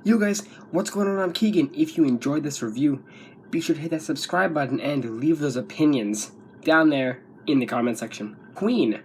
Yo guys, what's going on? I'm Keegan. If you enjoyed this review, be sure to hit that subscribe button and leave those opinions down there in the comment section. Queen,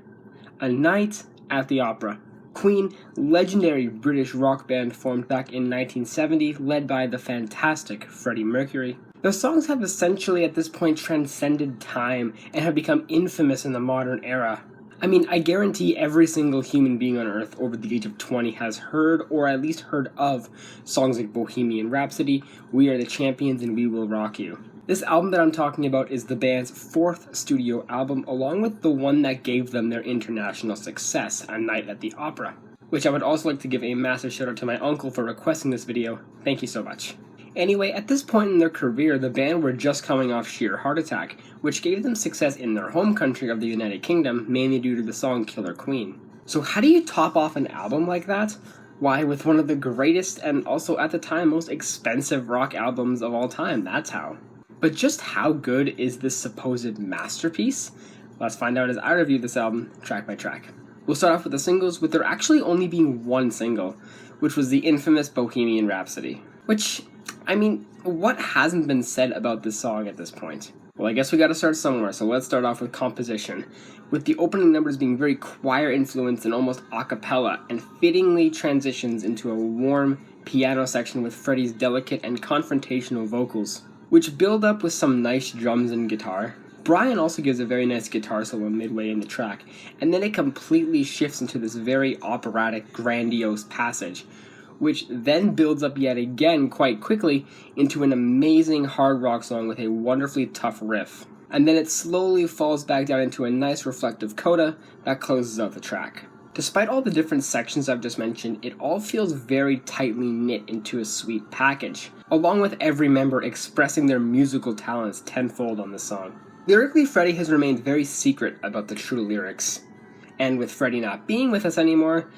A Night at the Opera. Queen, legendary British rock band formed back in 1970, led by the fantastic Freddie Mercury. Their songs have essentially at this point transcended time and have become infamous in the modern era. I mean, I guarantee every single human being on Earth over the age of 20 has heard, or at least heard of, songs like Bohemian Rhapsody, We Are the Champions, and We Will Rock You. This album that I'm talking about is the band's fourth studio album, along with the one that gave them their international success, A Night at the Opera, which I would also like to give a massive shout out to my uncle for requesting this video. Thank you so much. Anyway, at this point in their career, the band were just coming off sheer heart attack, which gave them success in their home country of the United Kingdom, mainly due to the song Killer Queen. So how do you top off an album like that? Why, with one of the greatest and also at the time most expensive rock albums of all time, that's how. But just how good is this supposed masterpiece? Let's find out as I review this album track by track. We'll start off with the singles, with there actually only being one single, which was the infamous Bohemian Rhapsody. Which, I mean, what hasn't been said about this song at this point? Well, I guess we gotta start somewhere, so let's start off with composition, with the opening numbers being very choir-influenced and almost a cappella, and fittingly transitions into a warm piano section with Freddie's delicate and confrontational vocals, which build up with some nice drums and guitar. Brian also gives a very nice guitar solo midway in the track, and then it completely shifts into this very operatic, grandiose passage, which then builds up yet again quite quickly into an amazing hard rock song with a wonderfully tough riff. And then it slowly falls back down into a nice reflective coda that closes out the track. Despite all the different sections I've just mentioned, it all feels very tightly knit into a sweet package, along with every member expressing their musical talents tenfold on the song. Lyrically, Freddie has remained very secret about the true lyrics, and with Freddie not being with us anymore,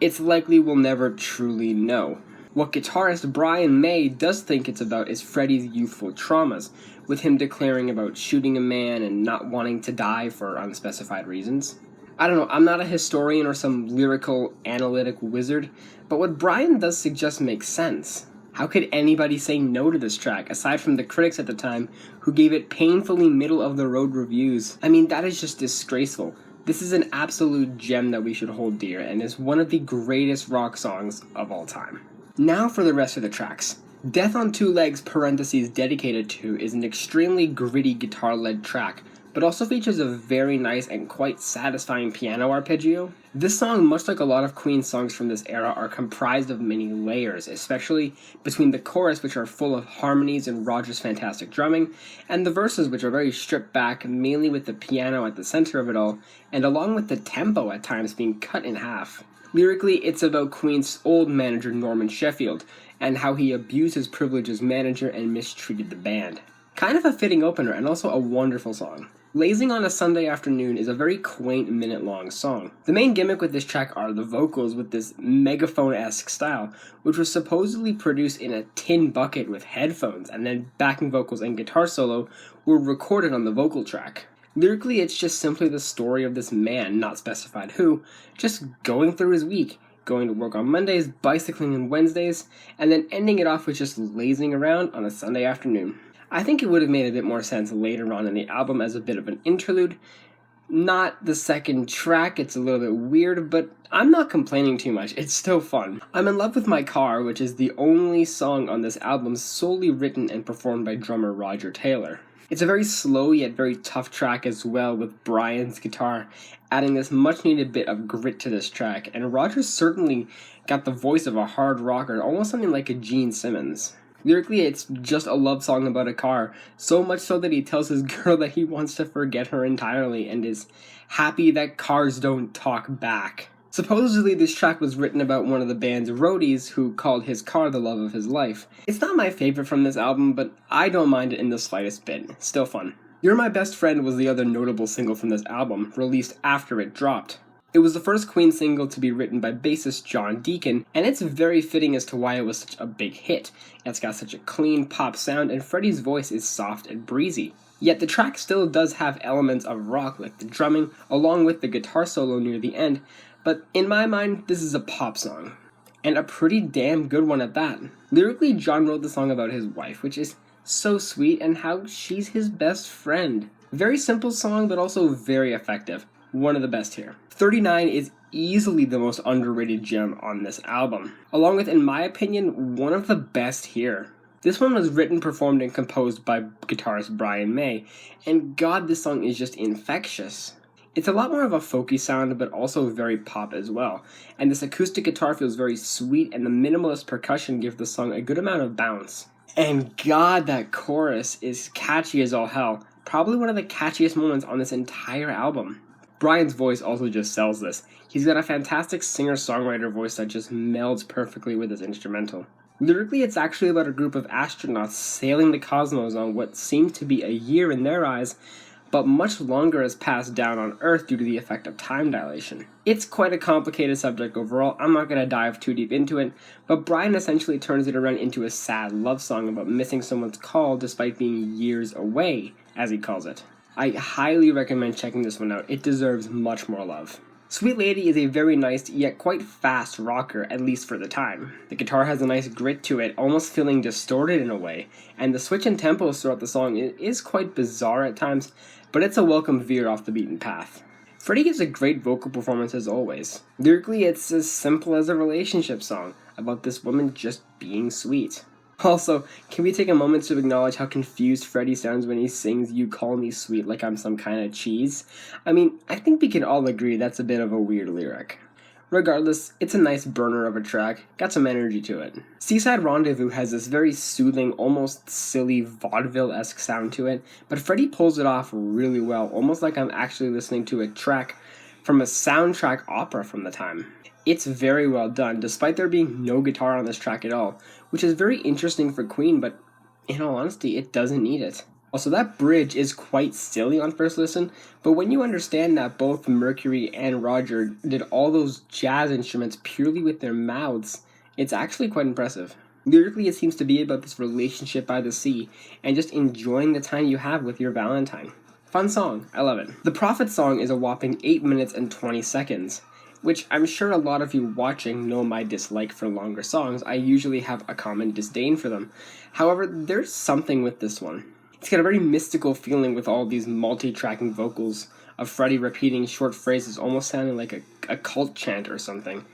it's likely we'll never truly know. What guitarist Brian May does think it's about is Freddie's youthful traumas, with him declaring about shooting a man and not wanting to die for unspecified reasons. I don't know, I'm not a historian or some lyrical analytic wizard, but what Brian does suggest makes sense. How could anybody say no to this track, aside from the critics at the time, who gave it painfully middle-of-the-road reviews? I mean, that is just disgraceful. This is an absolute gem that we should hold dear, and is one of the greatest rock songs of all time. Now for the rest of the tracks. Death on Two Legs parentheses dedicated to is an extremely gritty guitar-led track, but also features a very nice and quite satisfying piano arpeggio. This song, much like a lot of Queen songs from this era, are comprised of many layers, especially between the chorus, which are full of harmonies and Roger's fantastic drumming, and the verses, which are very stripped back, mainly with the piano at the center of it all, and along with the tempo at times being cut in half. Lyrically, it's about Queen's old manager Norman Sheffield, and how he abused his privilege as manager and mistreated the band. Kind of a fitting opener, and also a wonderful song. Lazing on a Sunday Afternoon is a very quaint minute-long song. The main gimmick with this track are the vocals with this megaphone-esque style, which was supposedly produced in a tin bucket with headphones, and then backing vocals and guitar solo were recorded on the vocal track. Lyrically, it's just simply the story of this man, not specified who, just going through his week, going to work on Mondays, bicycling on Wednesdays, and then ending it off with just lazing around on a Sunday afternoon. I think it would have made a bit more sense later on in the album as a bit of an interlude. Not the second track, it's a little bit weird, but I'm not complaining too much, it's still fun. I'm in Love With My Car, which is the only song on this album solely written and performed by drummer Roger Taylor. It's a very slow yet very tough track as well, with Brian's guitar adding this much needed bit of grit to this track, and Roger certainly got the voice of a hard rocker, almost something like a Gene Simmons. Lyrically, it's just a love song about a car, so much so that he tells his girl that he wants to forget her entirely and is happy that cars don't talk back. Supposedly, this track was written about one of the band's roadies who called his car the love of his life. It's not my favorite from this album, but I don't mind it in the slightest bit. Still fun. You're My Best Friend was the other notable single from this album, released after it dropped. It was the first Queen single to be written by bassist John Deacon, and it's very fitting as to why it was such a big hit. It's got such a clean pop sound, and Freddie's voice is soft and breezy. Yet the track still does have elements of rock, like the drumming, along with the guitar solo near the end, but in my mind, this is a pop song. and a pretty damn good one at that. Lyrically, John wrote the song about his wife, which is so sweet, and how she's his best friend. Very simple song, but also very effective. One of the best here. 39 is easily the most underrated gem on this album, along with, in my opinion, one of the best here. This one was written, performed, and composed by guitarist Brian May, and god, this song is just infectious. It's a lot more of a folky sound, but also very pop as well, and this acoustic guitar feels very sweet, and the minimalist percussion give the song a good amount of bounce. And god, that chorus is catchy as all hell, probably one of the catchiest moments on this entire album. Brian's voice also just sells this. He's got a fantastic singer-songwriter voice that just melds perfectly with his instrumental. Lyrically, it's actually about a group of astronauts sailing the cosmos on what seemed to be a year in their eyes, but much longer has passed down on Earth due to the effect of time dilation. It's quite a complicated subject overall. I'm not going to dive too deep into it, but Brian essentially turns it around into a sad love song about missing someone's call despite being years away, as he calls it. I highly recommend checking this one out. It deserves much more love. Sweet Lady is a very nice, yet quite fast rocker, at least for the time. The guitar has a nice grit to it, almost feeling distorted in a way, and the switch in tempos throughout the song is quite bizarre at times, but it's a welcome veer off the beaten path. Freddie gives a great vocal performance as always. Lyrically, it's as simple as a relationship song, about this woman just being sweet. Also, can we take a moment to acknowledge how confused Freddie sounds when he sings "You Call Me Sweet Like I'm Some Kind of Cheese"? I mean, I think we can all agree that's a bit of a weird lyric. Regardless, it's a nice burner of a track, got some energy to it. Seaside Rendezvous has this very soothing, almost silly vaudeville-esque sound to it, but Freddie pulls it off really well, almost like I'm actually listening to a track from a soundtrack opera from the time. It's very well done, despite there being no guitar on this track at all, which is very interesting for Queen, but in all honesty, it doesn't need it. Also, that bridge is quite silly on first listen, but when you understand that both Mercury and Roger did all those jazz instruments purely with their mouths, it's actually quite impressive. Lyrically, it seems to be about this relationship by the sea, and just enjoying the time you have with your Valentine. Fun song, I love it. The Prophet song is a whopping 8 minutes and 20 seconds. Which I'm sure a lot of you watching know my dislike for longer songs. I usually have a common disdain for them. However, there's something with this one. It's got a very mystical feeling with all these multi-tracking vocals of Freddie repeating short phrases almost sounding like a cult chant or something.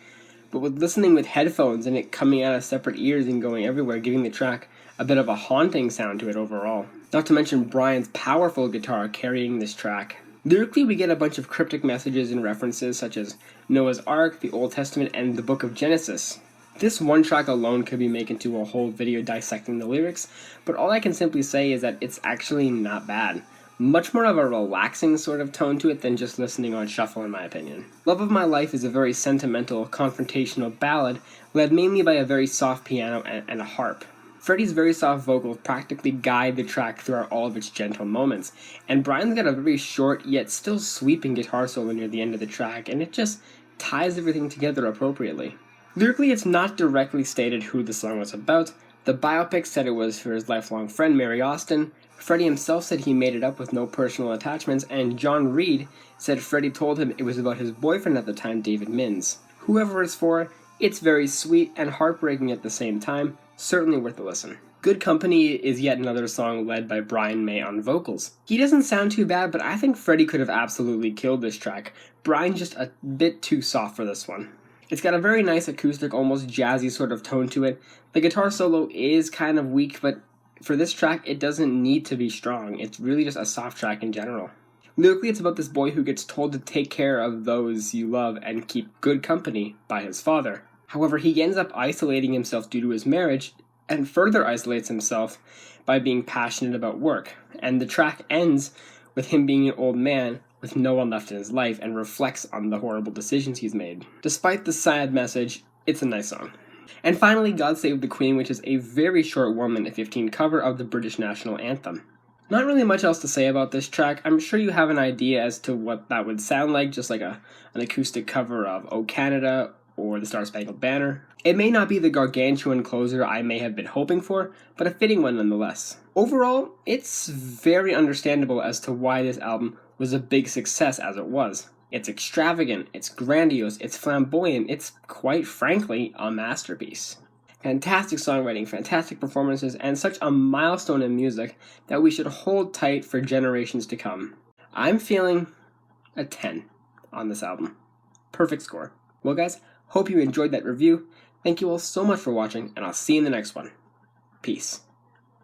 But with listening with headphones and it coming out of separate ears and going everywhere, giving the track a bit of a haunting sound to it overall. Not to mention Brian's powerful guitar carrying this track. Lyrically, we get a bunch of cryptic messages and references such as Noah's Ark, the Old Testament, and the Book of Genesis. This one track alone could be made into a whole video dissecting the lyrics, but all I can simply say is that it's actually not bad. Much more of a relaxing sort of tone to it than just listening on shuffle in my opinion. Love of My Life is a very sentimental, confrontational ballad led mainly by a very soft piano and a harp. Freddie's very soft vocals practically guide the track throughout all of its gentle moments, and Brian's got a very short yet still sweeping guitar solo near the end of the track, and it just ties everything together appropriately. Lyrically, it's not directly stated who the song was about. The biopic said it was for his lifelong friend Mary Austin. Freddie himself said he made it up with no personal attachments, and John Reid said Freddie told him it was about his boyfriend at the time, David Mins. Whoever it's for, it's very sweet and heartbreaking at the same time. Certainly worth a listen. Good Company is yet another song led by Brian May on vocals. He doesn't sound too bad, but I think Freddie could have absolutely killed this track. Brian's just a bit too soft for this one. It's got a very nice acoustic, almost jazzy sort of tone to it. The guitar solo is kind of weak, but for this track, it doesn't need to be strong. It's really just a soft track in general. Lyrically, it's about this boy who gets told to take care of those you love and keep good company by his father. However, he ends up isolating himself due to his marriage, and further isolates himself by being passionate about work. And the track ends with him being an old man with no one left in his life and reflects on the horrible decisions he's made. Despite the sad message, it's a nice song. And finally, God Save the Queen, which is a very short 1:15 cover of the British national anthem. Not really much else to say about this track. I'm sure you have an idea as to what that would sound like, just like an acoustic cover of O Canada or the Star Spangled Banner. It may not be the gargantuan closer I may have been hoping for, but a fitting one nonetheless. Overall, it's very understandable as to why this album was a big success as it was. It's extravagant, it's grandiose, it's flamboyant, it's quite frankly a masterpiece. Fantastic songwriting, fantastic performances, and such a milestone in music that we should hold tight for generations to come. I'm feeling a 10 on this album. Perfect score. Well guys, hope you enjoyed that review. Thank you all so much for watching, and I'll see you in the next one. Peace.